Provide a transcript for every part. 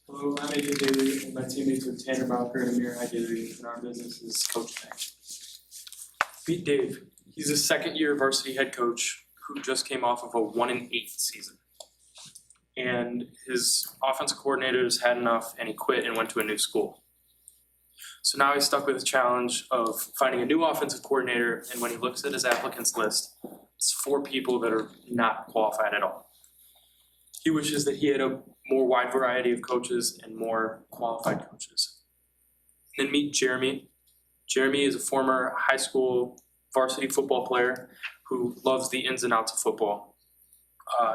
Hello, I'm AJ Daly, and my teammates are Tanner Bowker and Amir Hagidri, and our business is Coach Tank. Meet Dave. He's a second-year varsity head coach who just came off of a 1-8 season. And his offensive coordinators had enough, and he quit and went to a new school. So now he's stuck with the challenge of finding a new offensive coordinator, and when he looks at his applicants list, it's 4 people that are not qualified at all. He wishes that he had a more wide variety of coaches and more qualified coaches. Then meet Jeremy. Jeremy is a former high school varsity football player who loves the ins and outs of football.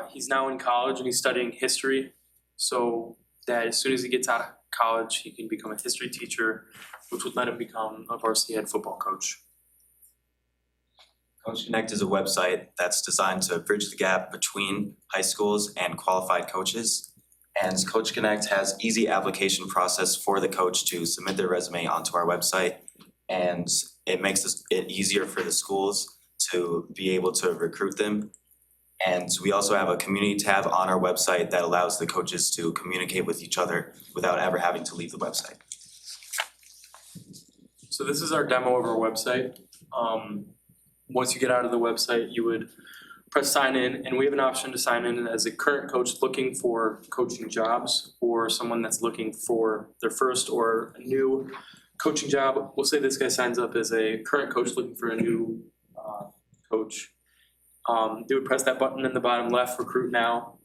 He's now in college and he's studying history, so that as soon as he gets out of college, he can become a history teacher, which would let him become a varsity head football coach. Coach Connect is a website that's designed to bridge the gap between high schools and qualified coaches. And Coach Connect has easy application process for the coach to submit their resume onto our website. And it makes it easier for the schools to be able to recruit them. And we also have a community tab on our website that allows the coaches to communicate with each other without ever having to leave the website. So this is our demo of our website. Once you get out of the website, you would press sign in, and we have an option to sign in as a current coach looking for coaching jobs or someone that's looking for their first or a new coaching job. We'll say this guy signs up as a current coach looking for a new coach. They would press that button in the bottom left, recruit now,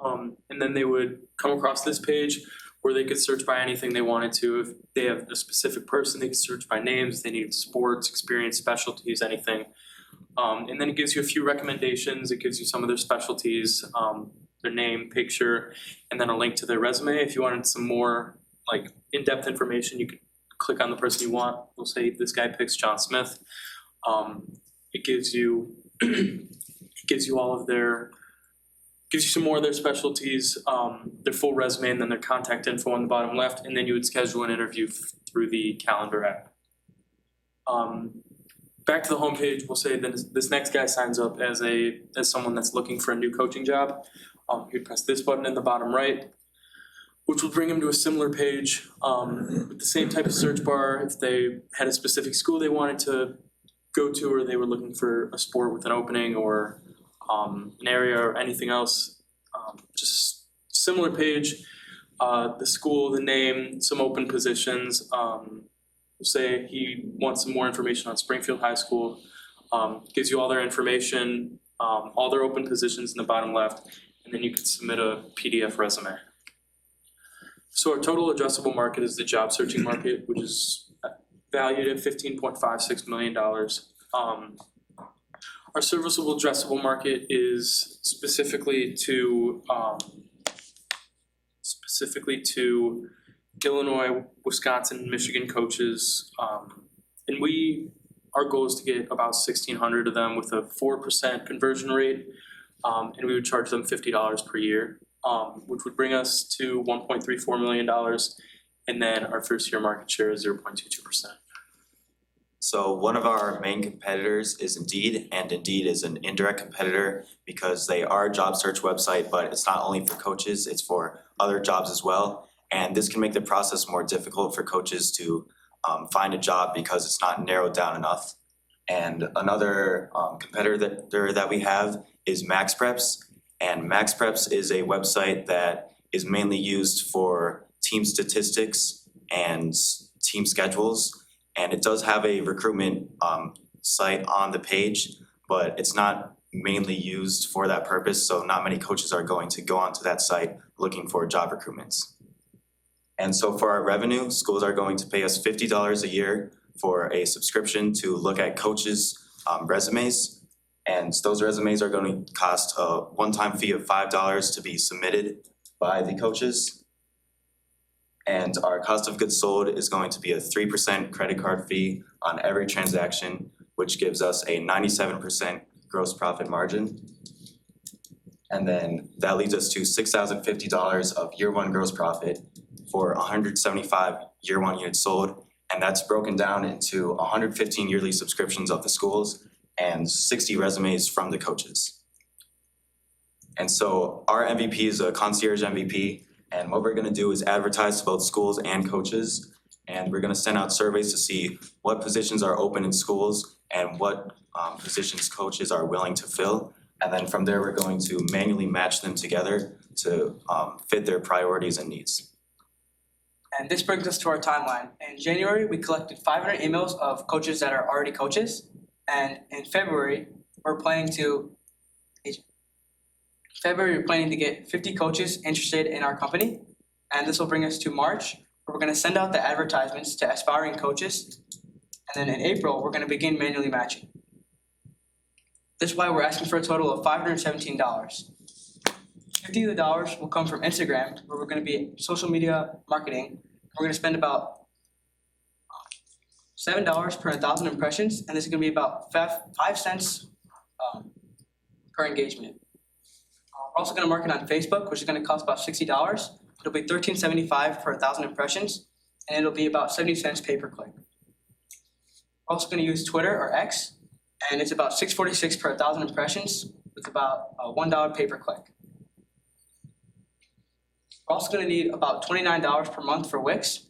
and then they would come across this page where they could search by anything they wanted to. If they have a specific person, they could search by names. If they need sports, experience, specialties, anything. And then it gives you a few recommendations. It gives you some of their specialties, their name, picture, and then a link to their resume. If you wanted some more like in-depth information, you could click on the person you want. We'll say this guy picks John Smith. It gives you all of their, gives you some more of their specialties, their full resume, and then their contact info on the bottom left, and then you would schedule an interview through the calendar app. Back to the homepage, we'll say that this next guy signs up as someone that's looking for a new coaching job. He'd press this button in the bottom right, which will bring him to a similar page with the same type of search bar. If they had a specific school they wanted to go to, or they were looking for a sport with an opening or an area or anything else, just similar page, the school, the name, some open positions. We'll say he wants some more information on Springfield High School, gives you all their information, all their open positions in the bottom left, and then you can submit a PDF resume. So our total addressable market is the job searching market, which is valued at $15.56 million. Our serviceable addressable market is specifically to Illinois, Wisconsin, Michigan coaches, and our goal is to get about 1,600 of them with a 4% conversion rate, and we would charge them $50 per year, which would bring us to $1.34 million, and then our first year market share is 0.22%. So one of our main competitors is Indeed, and Indeed is an indirect competitor because they are a job search website, but it's not only for coaches, it's for other jobs as well. And this can make the process more difficult for coaches to find a job because it's not narrowed down enough. And another competitor that we have is MaxPreps, and MaxPreps is a website that is mainly used for team statistics and team schedules. And it does have a recruitment site on the page, but it's not mainly used for that purpose, so not many coaches are going to go onto that site looking for job recruitments. And so for our revenue, schools are going to pay us $50 a year for a subscription to look at coaches' resumes. And those resumes are going to cost a one-time fee of $5 to be submitted by the coaches. And our cost of goods sold is going to be a 3% credit card fee on every transaction, which gives us a 97% gross profit margin. And then that leads us to $6,050 of year one gross profit for 175 year one units sold. And that's broken down into 115 yearly subscriptions of the schools and 60 resumes from the coaches. And so our MVP is a concierge MVP. And what we're gonna do is advertise to both schools and coaches. And we're gonna send out surveys to see what positions are open in schools and what positions coaches are willing to fill. And then from there, we're going to manually match them together to fit their priorities and needs. And this brings us to our timeline. In January, we collected 500 emails of coaches that are already coaches. And in February, we're planning to get 50 coaches interested in our company. And this will bring us to March, where we're gonna send out the advertisements to aspiring coaches. And then in April, we're gonna begin manually matching. This is why we're asking for a total of $517. 50 of the dollars will come from Instagram, where we're gonna be social media marketing. We're gonna spend about $7 per 1,000 impressions, and this is gonna be about 5 cents per engagement. We're also gonna market on Facebook, which is gonna cost about $60. It'll be $13.75 for 1,000 impressions, and it'll be about 70 cents pay per click. We're also gonna use Twitter or X, and it's about $6.46 per 1,000 impressions with about $1 pay per click. We're also gonna need about $29 per month for Wix.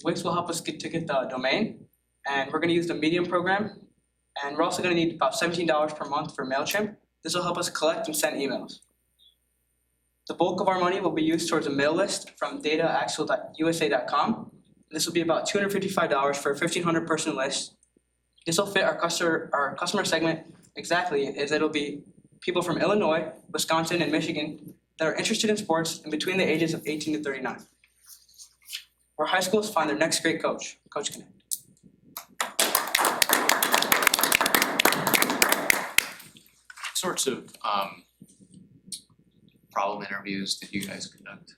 Wix will help us get the domain, and we're gonna use the Medium program. And we're also gonna need about $17 per month for MailChimp. This will help us collect and send emails. The bulk of our money will be used towards a mail list from dataaxle.usa.com. This will be about $255 for a 1,500 person list. This will fit our customer segment exactly, as it'll be people from Illinois, Wisconsin, and Michigan that are interested in sports and between the ages of 18 to 39. Where high schools find their next great coach, Coach Connect. Sorts of problem interviews did you guys conduct?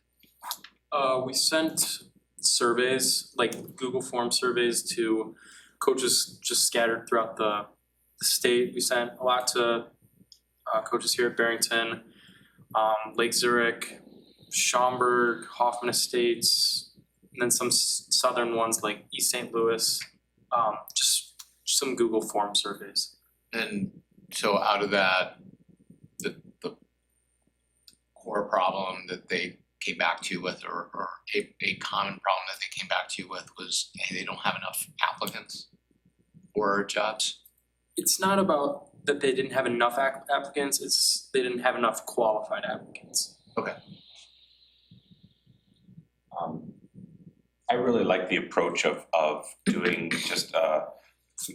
We sent surveys, like Google Form surveys, to coaches just scattered throughout the state. We sent a lot to coaches here at Barrington, Lake Zurich, Schaumburg, Hoffman Estates, and then some southern ones like East St. Louis. Just some Google Form surveys. And so out of that, the core problem that they came back to you with, or a common problem that they came back to you with was, hey, they don't have enough applicants for jobs? It's not about that they didn't have enough applicants, it's they didn't have enough qualified applicants. I really like the approach of doing just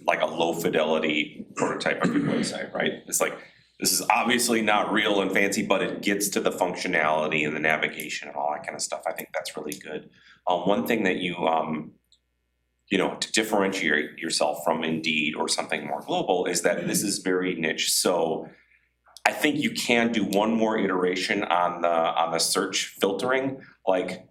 like a low fidelity prototype of your website, right? It's like, this is obviously not real and fancy, but it gets to the functionality and the navigation and all that kind of stuff. I think that's really good. One thing that you to differentiate yourself from Indeed or something more global is that this is very niche. So I think you can do one more iteration on the search filtering. Like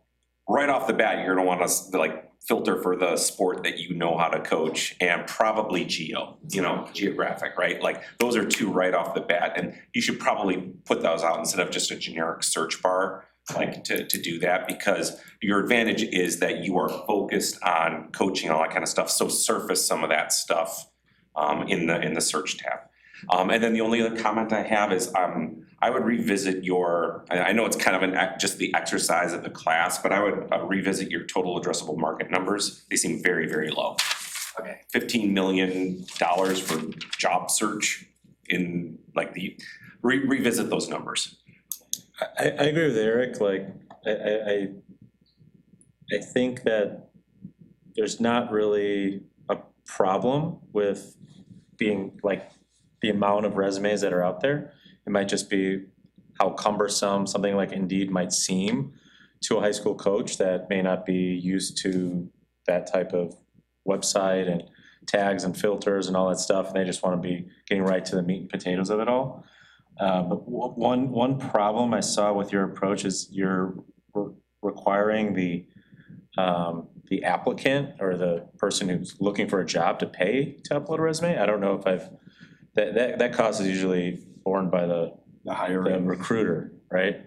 right off the bat, you're gonna want to like filter for the sport that you know how to coach and probably geographic, right? Like those are two right off the bat, and you should probably put those out instead of just a generic search bar, like to do that, because your advantage is that you are focused on coaching, all that kind of stuff. So surface some of that stuff in the search tab. And then the only other comment I have is I would revisit I know it's kind of just the exercise of the class, but I would revisit your total addressable market numbers. They seem very, very low. Okay. $15 million for job search in like revisit those numbers. I agree with Eric. Like I think that there's not really a problem with being like the amount of resumes that are out there. It might just be how cumbersome something like Indeed might seem to a high school coach that may not be used to that type of website and tags and filters and all that stuff, and they just want to be getting right to the meat and potatoes of it all. But one problem I saw with your approach is you're requiring the applicant or the person who's looking for a job to pay to upload a resume. I don't know if that cost is usually borne by the recruiter, right?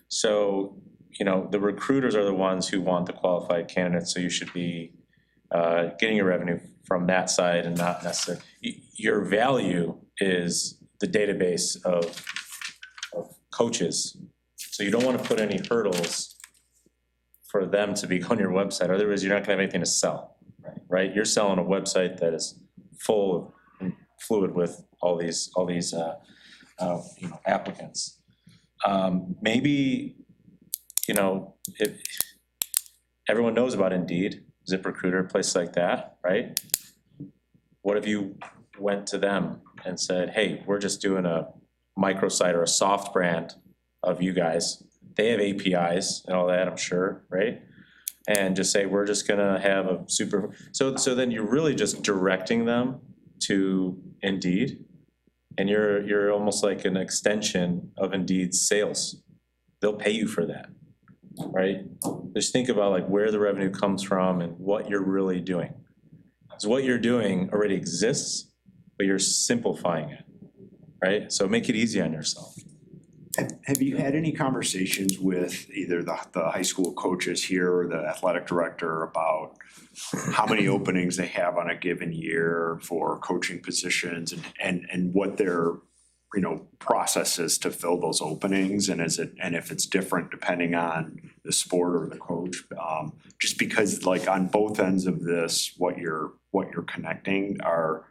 So, the recruiters are the ones who want the qualified candidates, so you should be getting your revenue from that side and not necessarily. Your value is the database of coaches. So you don't want to put any hurdles for them to be on your website, otherwise you're not gonna have anything to sell, right? You're selling a website that is full and fluid with all these, applicants. Maybe, if, everyone knows about Indeed, ZipRecruiter, places like that, right? What if you went to them and said, hey, we're just doing a microsite or a soft brand of you guys. They have APIs and all that, I'm sure, right? And just say, we're just gonna have a super, so then you're really just directing them to Indeed. And you're almost like an extension of Indeed's sales. They'll pay you for that, right? Just think about like where the revenue comes from and what you're really doing. So what you're doing already exists, but you're simplifying it, right? So make it easy on yourself. Have you had any conversations with either the high school coaches here or the athletic director about how many openings they have on a given year for coaching positions and what their, process is to fill those openings, and if it's different depending on the sport or the coach? Just because like on both ends of this, what you're connecting are,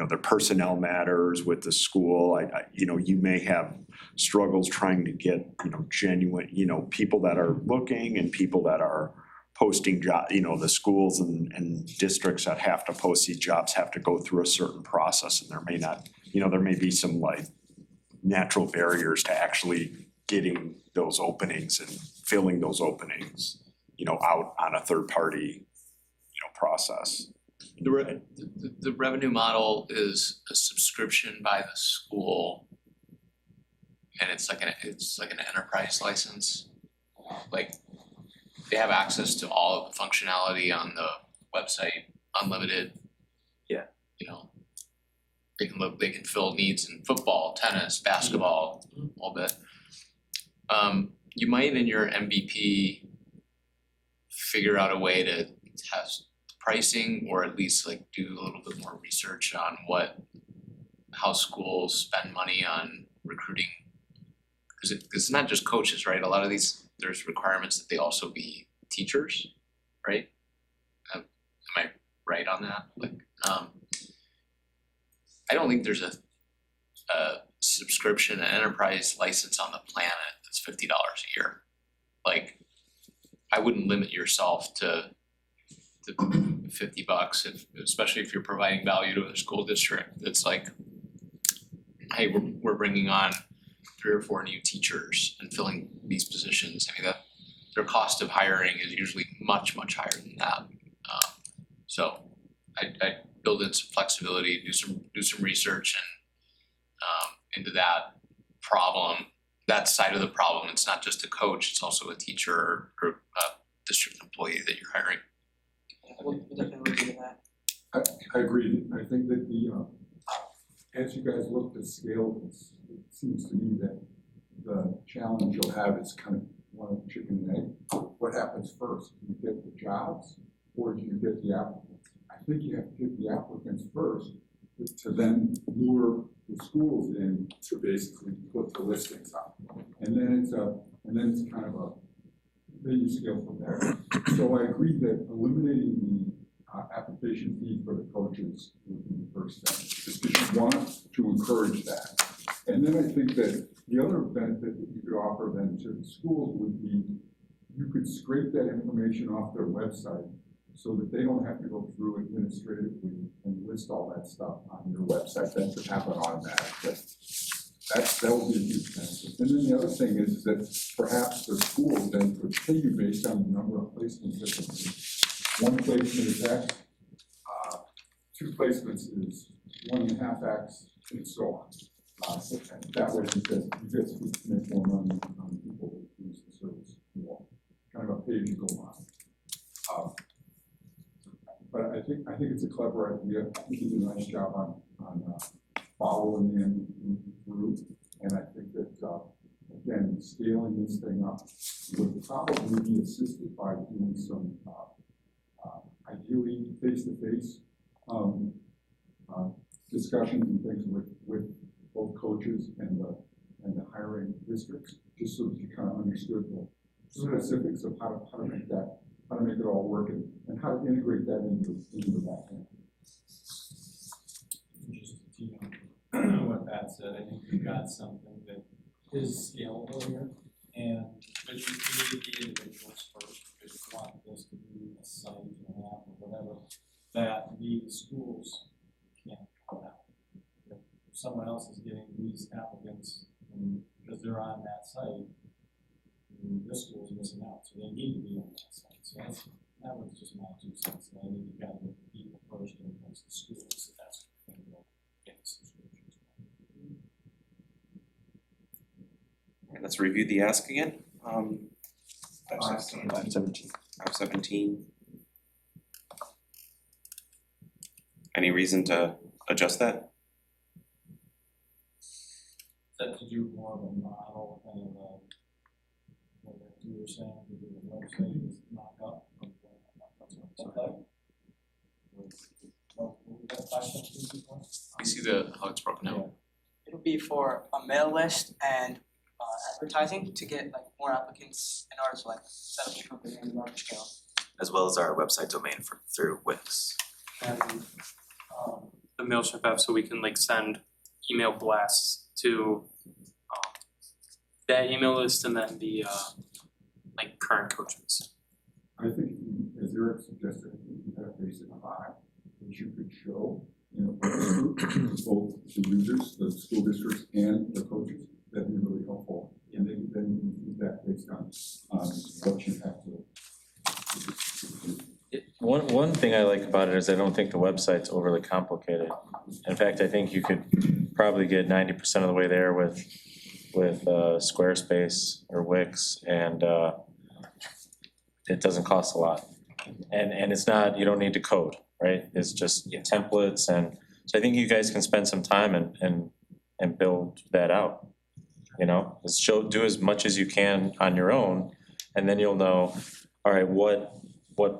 their personnel matters with the school. You may have struggles trying to get, genuine, people that are looking and people that are posting job, the schools and districts that have to post these jobs have to go through a certain process, and there may not, there may be some like natural barriers to actually getting those openings and filling those openings, out on a third party, process. The revenue model is a subscription by the school. And it's like an enterprise license. Like they have access to all of the functionality on the website, unlimited. Yeah. They can fill needs in football, tennis, basketball, all that. You might in your MVP figure out a way to test pricing, or at least like do a little bit more research on how schools spend money on recruiting. Cause it's not just coaches, right? A lot of these, there's requirements that they also be teachers, right? Am I right on that? Like, I don't think there's a subscription, an enterprise license on the planet that's $50 a year. Like, I wouldn't limit yourself to $50 especially if you're providing value to a school district. It's like, hey, we're bringing on 3 or 4 new teachers and filling these positions. I mean, their cost of hiring is usually much higher than that. So I build in some flexibility, do some research and into that problem, that side of the problem. It's not just a coach; it's also a teacher or a district employee that you're hiring. We'll definitely look into that. I agree. I think that as you guys look to scale this, it seems to me that the challenge you'll have is kind of one of chicken and egg. What happens first? Do you get the jobs or do you get the applicants? I think you have to get the applicants first to then lure the schools in to basically put the listings up. And then it's kind of a, then you scale from there. So I agree that eliminating the application fee for the coaches would be the first step, just because you want to encourage that. And then I think that the other benefit that you could offer then to the schools would be you could scrape that information off their website so that they don't have to go through administratively and list all that stuff on your website. That could happen automatically. That would be a huge benefit. And then the other thing is that perhaps the schools then could pay you based on the number of placements that they do. 1 placement is X, 2 placements is 1.5X, and so on. And that way you get to make more money on people that use the service more. Kind of a pay-as-you-go model. But I think it's a clever idea. I think you did a nice job on following the MVP through. And I think that, again, scaling this thing up would probably be assisted by doing some, ideally face-to-face discussions and things with both coaches and the hiring districts, just so that you kind of understood specifics of how to make that, how to make it all work and how to integrate that into the back end. Just to key on what Pat said, I think we've got something that is scalable here. And, but you need the individuals first, because you want this to be a site and an app or whatever, that the schools can't come out. If someone else is getting these applicants, and because they're on that site, this school is missing out, so they need to be on that site. So that was just my 2 cents. I think you gotta look at people first and it comes to schools, so that's what we will get subscriptions. And let's review the ask again. 517. 517. Any reason to adjust that? That to do more of a model and what you were saying, to do the website is knock up. That's what it's like. What was that 517 before? You see how it's broken out? It'll be for a mail list and advertising to get like more applicants in order to like set up the company on a larger scale. As well as our website domain through Wix. And the MailChimp app, so we can like send email blasts to that email list and then the like current coaches. I think, as Eric suggested, you have a basic five that you could show, both the users, the school districts and the coaches. That'd be really helpful. And then you can do that based on what you have to. One thing I like about it is I don't think the website's overly complicated. In fact, I think you could probably get 90% of the way there with Squarespace or Wix, and it doesn't cost a lot. And it's not, you don't need to code, right? It's just templates, and so I think you guys can spend some time and build that out. You know, just do as much as you can on your own, and then you'll know, all right, what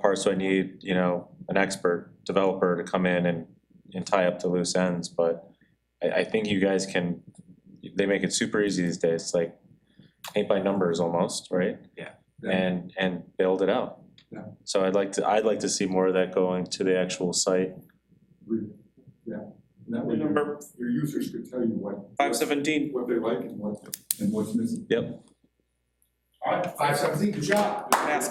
parts do I need, you know, an expert developer to come in and tie up the loose ends. But I think you guys can, they make it super easy these days. It's like paint by numbers almost, right? Yeah. And build it out. Yeah. So I'd like to see more of that going to the actual site. Yeah. And that way your users could tell you what 517. what they like and what's missing. Yep. All right, 517, good job. Ask.